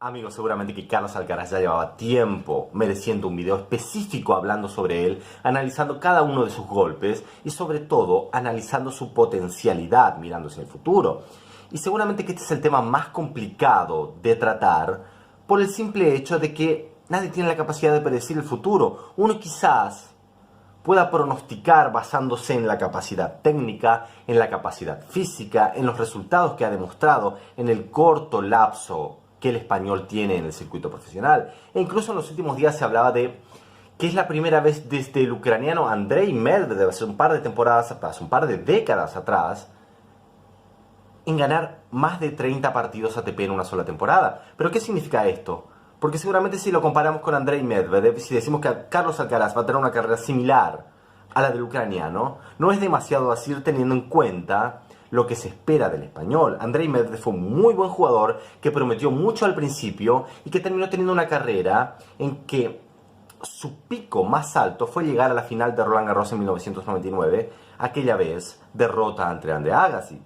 Amigos, seguramente que Carlos Alcaraz ya llevaba tiempo mereciendo un video específico hablando sobre él, analizando cada uno de sus golpes y sobre todo analizando su potencialidad mirando hacia el futuro. Y seguramente que este es el tema más complicado de tratar por el simple hecho de que nadie tiene la capacidad de predecir el futuro. Uno quizás pueda pronosticar basándose en la capacidad técnica, en la capacidad física, en los resultados que ha demostrado en el corto lapso que el español tiene en el circuito profesional. E incluso en los últimos días se hablaba de que es la primera vez desde el ucraniano Andrei Medvedev, hace un par de temporadas atrás, un par de décadas atrás, en ganar más de 30 partidos ATP en una sola temporada. ¿Pero qué significa esto? Porque seguramente si lo comparamos con Andrei Medvedev, si decimos que Carlos Alcaraz va a tener una carrera similar a la del ucraniano, no es demasiado decir teniendo en cuenta lo que se espera del español. Andrei Medvedev fue un muy buen jugador que prometió mucho al principio y que terminó teniendo una carrera en que su pico más alto fue llegar a la final de Roland Garros en 1999, aquella vez derrota ante Andre Agassi.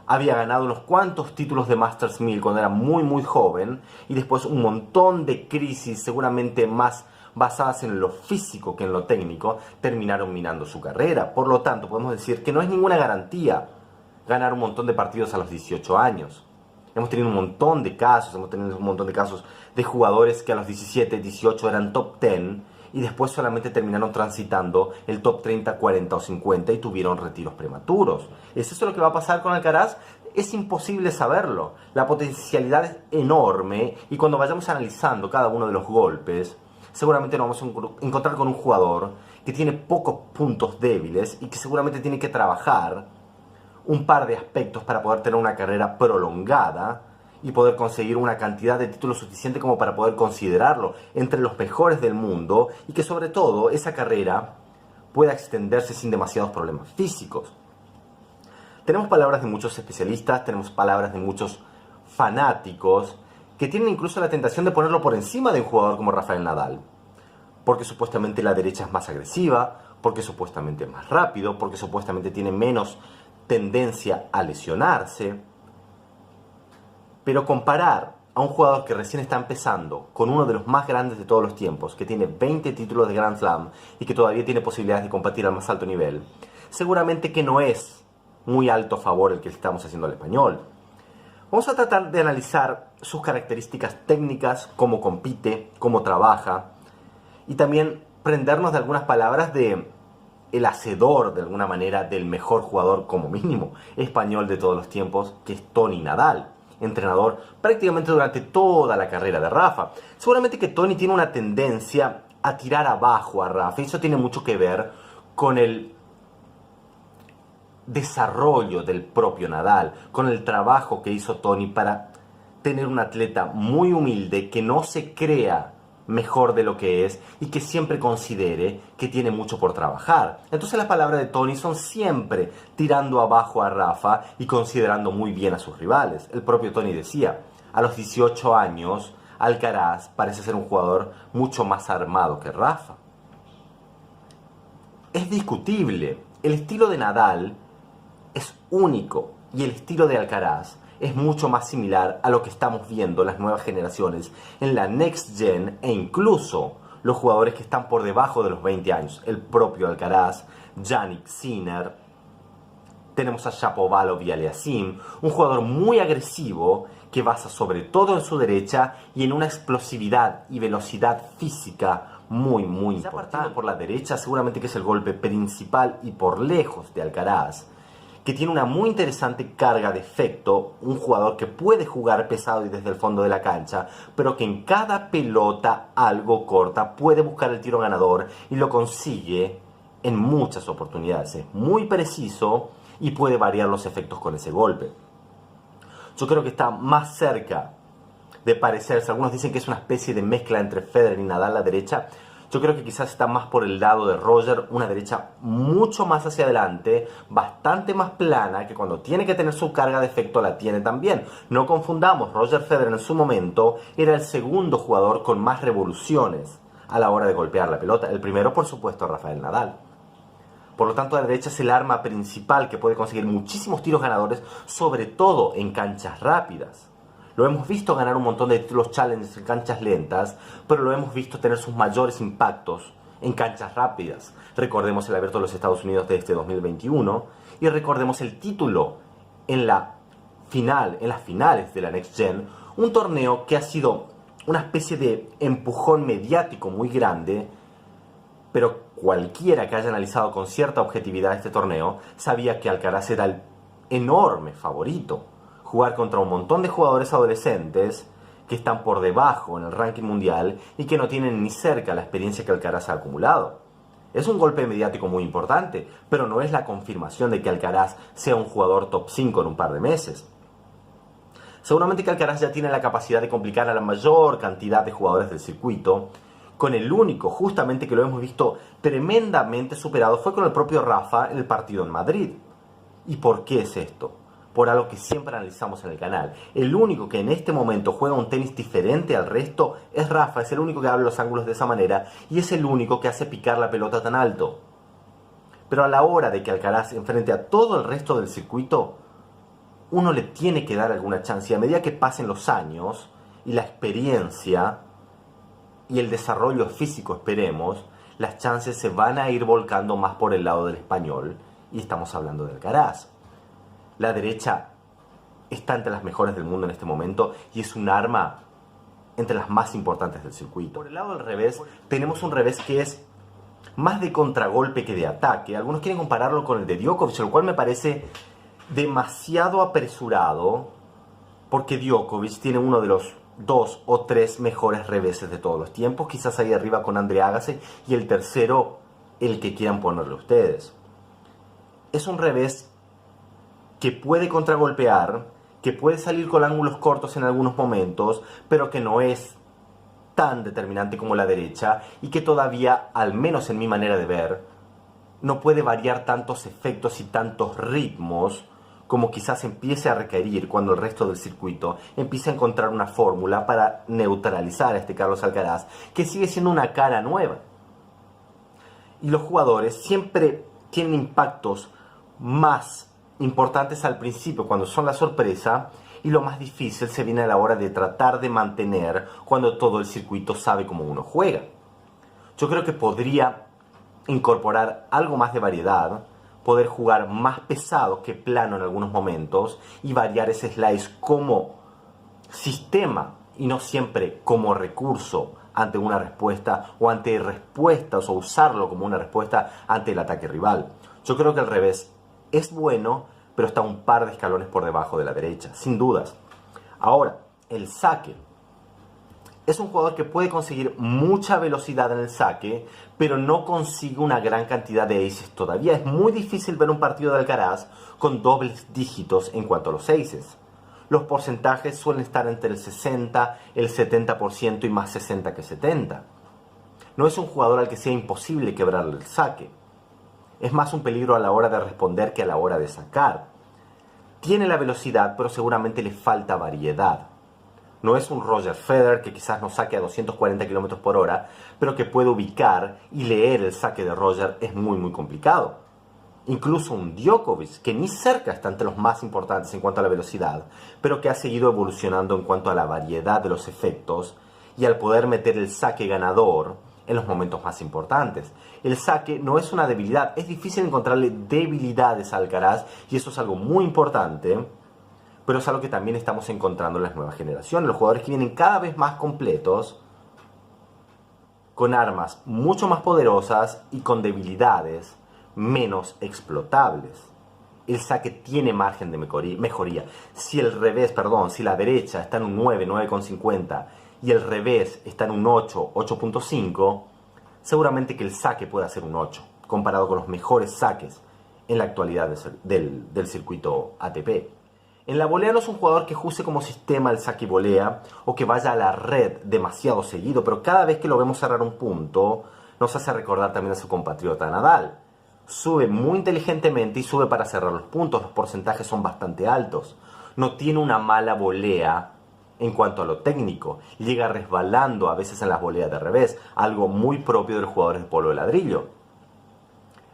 Había ganado unos cuantos títulos de Masters 1000 cuando era muy joven y después un montón de crisis, seguramente más basadas en lo físico que en lo técnico, terminaron minando su carrera. Por lo tanto, podemos decir que no es ninguna garantía ganar un montón de partidos a los 18 años. Hemos tenido un montón de casos, de jugadores que a los 17, 18 eran top 10 y después solamente terminaron transitando el top 30, 40 o 50 y tuvieron retiros prematuros. ¿Es eso lo que va a pasar con Alcaraz? Es imposible saberlo. La potencialidad es enorme y cuando vayamos analizando cada uno de los golpes, seguramente nos vamos a encontrar con un jugador que tiene pocos puntos débiles y que seguramente tiene que trabajar un par de aspectos para poder tener una carrera prolongada y poder conseguir una cantidad de títulos suficiente como para poder considerarlo entre los mejores del mundo y que sobre todo esa carrera pueda extenderse sin demasiados problemas físicos. Tenemos palabras de muchos especialistas, tenemos palabras de muchos fanáticos que tienen incluso la tentación de ponerlo por encima de un jugador como Rafael Nadal, porque supuestamente la derecha es más agresiva, porque supuestamente es más rápido, porque supuestamente tiene menos tendencia a lesionarse. Pero comparar a un jugador que recién está empezando con uno de los más grandes de todos los tiempos, que tiene 20 títulos de Grand Slam y que todavía tiene posibilidades de competir al más alto nivel, seguramente que no es muy alto favor el que estamos haciendo al español. Vamos a tratar de analizar sus características técnicas, cómo compite, cómo trabaja y también prendernos de algunas palabras de el hacedor, de alguna manera, del mejor jugador, como mínimo, español de todos los tiempos, que es Toni Nadal, entrenador prácticamente durante toda la carrera de Rafa. Seguramente que Toni tiene una tendencia a tirar abajo a Rafa, y eso tiene mucho que ver con el desarrollo del propio Nadal, con el trabajo que hizo Toni para tener un atleta muy humilde, que no se crea mejor de lo que es y que siempre considere que tiene mucho por trabajar. Entonces las palabras de Toni son siempre tirando abajo a Rafa y considerando muy bien a sus rivales. El propio Toni decía, a los 18 años Alcaraz parece ser un jugador mucho más armado que Rafa. Es discutible, el estilo de Nadal es único y el estilo de Alcaraz es mucho más similar a lo que estamos viendo las nuevas generaciones en la Next Gen e incluso los jugadores que están por debajo de los 20 años. El propio Alcaraz, Jannik Sinner, tenemos a Shapovalov y Aliassime, un jugador muy agresivo que basa sobre todo en su derecha y en una explosividad y velocidad física muy importante. Partiendo por la derecha, seguramente que es el golpe principal y por lejos de Alcaraz, que tiene una muy interesante carga de efecto, un jugador que puede jugar pesado y desde el fondo de la cancha, pero que en cada pelota algo corta puede buscar el tiro ganador y lo consigue en muchas oportunidades. Es muy preciso y puede variar los efectos con ese golpe. Yo creo que está más cerca de parecerse, algunos dicen que es una especie de mezcla entre Federer y Nadal a la derecha. Yo creo que quizás está más por el lado de Roger, una derecha mucho más hacia adelante, bastante más plana, que cuando tiene que tener su carga de efecto la tiene también. No confundamos, Roger Federer en su momento era el segundo jugador con más revoluciones a la hora de golpear la pelota. El primero, por supuesto, Rafael Nadal. Por lo tanto, la derecha es el arma principal que puede conseguir muchísimos tiros ganadores, sobre todo en canchas rápidas. Lo hemos visto ganar un montón de títulos challenges en canchas lentas, pero lo hemos visto tener sus mayores impactos en canchas rápidas. Recordemos el Abierto de los Estados Unidos de este 2021 y recordemos el título en las finales de la Next Gen, un torneo que ha sido una especie de empujón mediático muy grande, pero cualquiera que haya analizado con cierta objetividad este torneo sabía que Alcaraz era el enorme favorito. Jugar contra un montón de jugadores adolescentes que están por debajo en el ranking mundial y que no tienen ni cerca la experiencia que Alcaraz ha acumulado. Es un golpe mediático muy importante, pero no es la confirmación de que Alcaraz sea un jugador top 5 en un par de meses. Seguramente que Alcaraz ya tiene la capacidad de complicar a la mayor cantidad de jugadores del circuito, con el único, justamente que lo hemos visto tremendamente superado, fue con el propio Rafa en el partido en Madrid. ¿Y por qué es esto? Por algo que siempre analizamos en el canal. El único que en este momento juega un tenis diferente al resto es Rafa, es el único que abre los ángulos de esa manera y es el único que hace picar la pelota tan alto. Pero a la hora de que Alcaraz enfrente a todo el resto del circuito, uno le tiene que dar alguna chance. Y a medida que pasen los años y la experiencia y el desarrollo físico, esperemos, las chances se van a ir volcando más por el lado del español. Y estamos hablando de Alcaraz. La derecha está entre las mejores del mundo en este momento y es un arma entre las más importantes del circuito. Por el lado del revés, tenemos un revés que es más de contragolpe que de ataque. Algunos quieren compararlo con el de Djokovic, lo cual me parece demasiado apresurado, porque Djokovic tiene uno de los 2 o 3 mejores reveses de todos los tiempos, quizás ahí arriba con Andre Agassi, y el tercero, el que quieran ponerle ustedes. Es un revés que puede contragolpear, que puede salir con ángulos cortos en algunos momentos, pero que no es tan determinante como la derecha, y que todavía, al menos en mi manera de ver, no puede variar tantos efectos y tantos ritmos como quizás empiece a requerir cuando el resto del circuito empiece a encontrar una fórmula para neutralizar a este Carlos Alcaraz, que sigue siendo una cara nueva. Y los jugadores siempre tienen impactos más importantes al principio, cuando son la sorpresa, y lo más difícil se viene a la hora de tratar de mantener cuando todo el circuito sabe cómo uno juega. Yo creo que podría incorporar algo más de variedad, poder jugar más pesado que plano en algunos momentos y variar ese slice como sistema y no siempre como recurso ante una respuesta o ante respuestas, o usarlo como una respuesta ante el ataque rival. Yo creo que el revés es bueno, pero está un par de escalones por debajo de la derecha, sin dudas. Ahora, el saque. Es un jugador que puede conseguir mucha velocidad en el saque, pero no consigue una gran cantidad de aces todavía. Es muy difícil ver un partido de Alcaraz con dobles dígitos en cuanto a los aces. Los porcentajes suelen estar entre el 60, el 70% y más 60 que 70. No es un jugador al que sea imposible quebrarle el saque. Es más un peligro a la hora de responder que a la hora de sacar. Tiene la velocidad, pero seguramente le falta variedad. No es un Roger Federer que quizás no saque a 240 km por hora, pero que puede ubicar y leer el saque de Roger es muy complicado. Incluso un Djokovic, que ni cerca está entre los más importantes en cuanto a la velocidad, pero que ha seguido evolucionando en cuanto a la variedad de los efectos y al poder meter el saque ganador en los momentos más importantes. El saque no es una debilidad, es difícil encontrarle debilidades a Alcaraz y eso es algo muy importante, pero es algo que también estamos encontrando en las nuevas generaciones. Los jugadores que vienen cada vez más completos, con armas mucho más poderosas y con debilidades menos explotables. El saque tiene margen de mejoría. Si la derecha está en un 9, 9,50 y el revés está en un 8, 8.5, seguramente que el saque pueda ser un 8, comparado con los mejores saques en la actualidad del circuito ATP. En la volea no es un jugador que use como sistema el saque y volea o que vaya a la red demasiado seguido, pero cada vez que lo vemos cerrar un punto nos hace recordar también a su compatriota Nadal. Sube muy inteligentemente y sube para cerrar los puntos, los porcentajes son bastante altos. No tiene una mala volea en cuanto a lo técnico, llega resbalando a veces en las voleas de revés, algo muy propio de los jugadores de polo de ladrillo.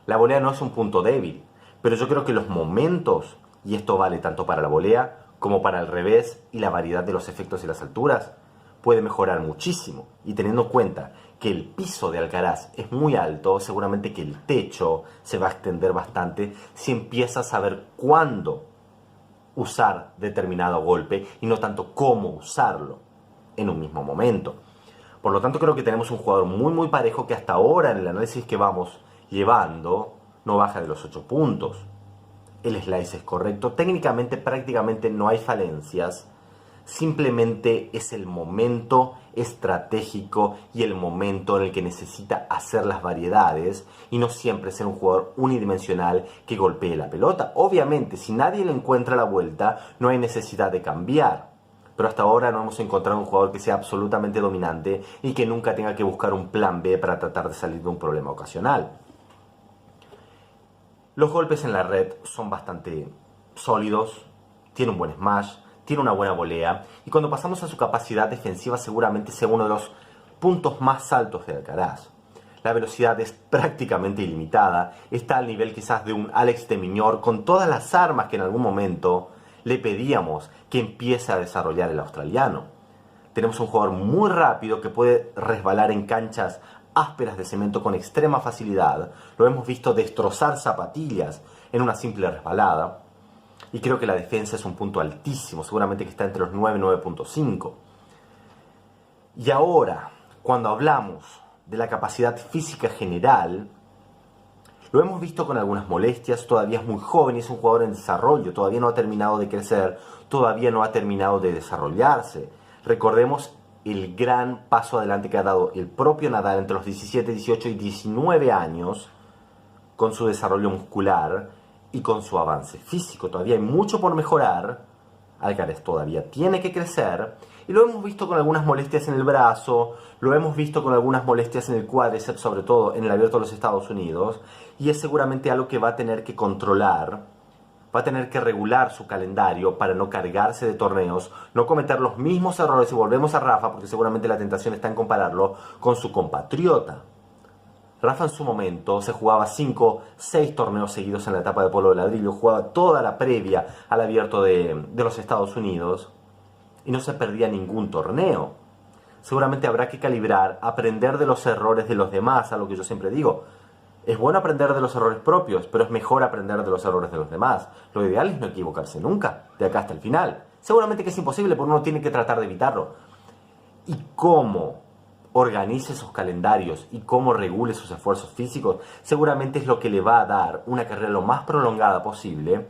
La volea no es un punto débil, pero yo creo que los momentos, y esto vale tanto para la volea como para el revés y la variedad de los efectos y las alturas, puede mejorar muchísimo. Y teniendo en cuenta que el piso de Alcaraz es muy alto, seguramente que el techo se va a extender bastante si empiezas a saber cuándo usar determinado golpe y no tanto cómo usarlo en un mismo momento. Por lo tanto, creo que tenemos un jugador muy parejo que hasta ahora en el análisis que vamos llevando no baja de los 8 puntos. El slice es correcto, técnicamente prácticamente no hay falencias, simplemente es el momento estratégico y el momento en el que necesita hacer las variedades y no siempre ser un jugador unidimensional que golpee la pelota. Obviamente, si nadie le encuentra la vuelta, no hay necesidad de cambiar. Pero hasta ahora no hemos encontrado un jugador que sea absolutamente dominante y que nunca tenga que buscar un plan B para tratar de salir de un problema ocasional. Los golpes en la red son bastante sólidos, tiene un buen smash, tiene una buena volea, y cuando pasamos a su capacidad defensiva seguramente sea uno de los puntos más altos de Alcaraz. La velocidad es prácticamente ilimitada, está al nivel quizás de un Alex de Minaur con todas las armas que en algún momento le pedíamos que empiece a desarrollar el australiano. Tenemos un jugador muy rápido que puede resbalar en canchas ásperas de cemento con extrema facilidad. Lo hemos visto destrozar zapatillas en una simple resbalada. Y creo que la defensa es un punto altísimo, seguramente que está entre los 9 y 9.5. Y ahora, cuando hablamos de la capacidad física general, lo hemos visto con algunas molestias, todavía es muy joven y es un jugador en desarrollo, todavía no ha terminado de crecer, todavía no ha terminado de desarrollarse. Recordemos el gran paso adelante que ha dado el propio Nadal entre los 17, 18 y 19 años con su desarrollo muscular y con su avance físico. Todavía hay mucho por mejorar, Alcaraz todavía tiene que crecer, y lo hemos visto con algunas molestias en el brazo, lo hemos visto con algunas molestias en el cuádriceps, sobre todo en el Abierto de los Estados Unidos, y es seguramente algo que va a tener que controlar, va a tener que regular su calendario para no cargarse de torneos, no cometer los mismos errores, y volvemos a Rafa, porque seguramente la tentación está en compararlo con su compatriota. Rafa en su momento se jugaba 5, 6 torneos seguidos en la etapa de polo de ladrillo, jugaba toda la previa al Abierto de los Estados Unidos y no se perdía ningún torneo. Seguramente habrá que calibrar, aprender de los errores de los demás, a lo que yo siempre digo. Es bueno aprender de los errores propios, pero es mejor aprender de los errores de los demás. Lo ideal es no equivocarse nunca, de acá hasta el final. Seguramente que es imposible, porque uno tiene que tratar de evitarlo. ¿Y cómo organice sus calendarios y cómo regule sus esfuerzos físicos? Seguramente es lo que le va a dar una carrera lo más prolongada posible,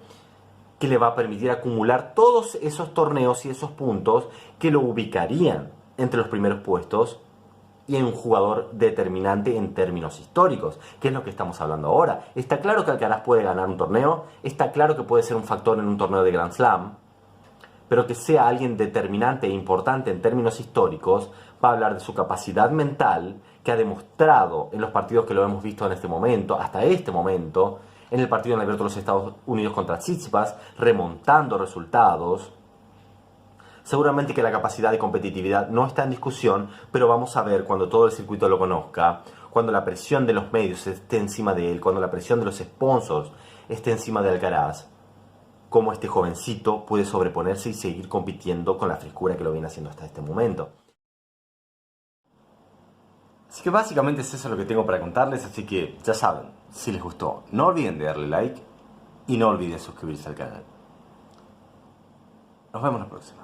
que le va a permitir acumular todos esos torneos y esos puntos que lo ubicarían entre los primeros puestos y en un jugador determinante en términos históricos, que es lo que estamos hablando ahora. Está claro que Alcaraz puede ganar un torneo, está claro que puede ser un factor en un torneo de Grand Slam, pero que sea alguien determinante e importante en términos históricos, va a hablar de su capacidad mental, que ha demostrado en los partidos que lo hemos visto en este momento, hasta este momento, en el partido en el Abierto de los Estados Unidos contra Tsitsipas, remontando resultados. Seguramente que la capacidad de competitividad no está en discusión, pero vamos a ver cuando todo el circuito lo conozca, cuando la presión de los medios esté encima de él, cuando la presión de los sponsors esté encima de Alcaraz, cómo este jovencito puede sobreponerse y seguir compitiendo con la frescura que lo viene haciendo hasta este momento. Así que básicamente es eso lo que tengo para contarles, así que ya saben, si les gustó, no olviden de darle like y no olviden suscribirse al canal. Nos vemos la próxima.